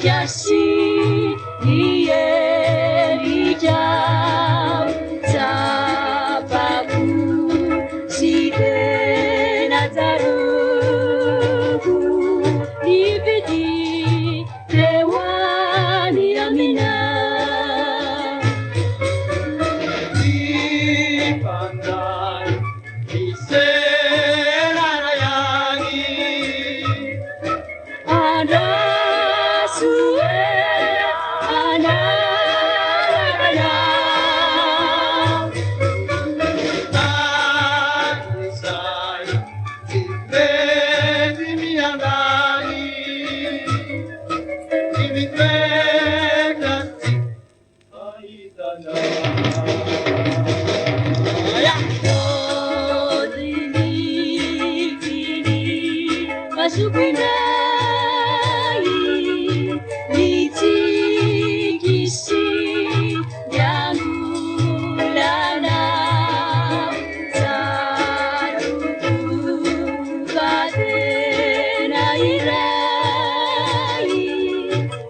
Jasi Elijah Sababu Side Nazaruku Ibidi Tewani Amina Ipandan Isera Rayani Ada Sue Ana Tanisai Sibedi Miandani Ibitrekasi Aitana Masupinai Litikisi Yangulana Saruku Kadena Irai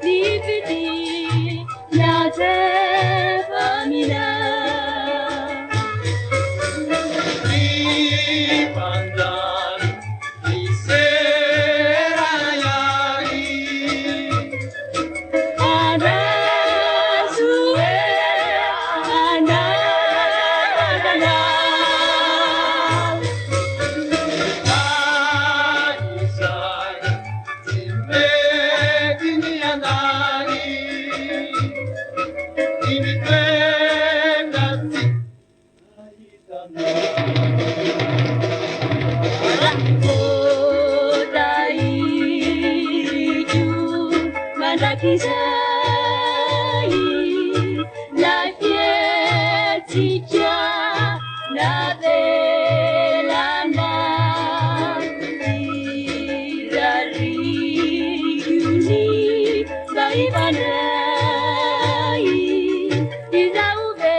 Lipiti Nate Famina Ipandan Isera Rayani Ada Sue Ana Tanisai Sibedi Miandani Ibitrekasi Aitana Mandakizai la fieticha la velana irari yuni saibanai izauve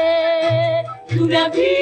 tulavi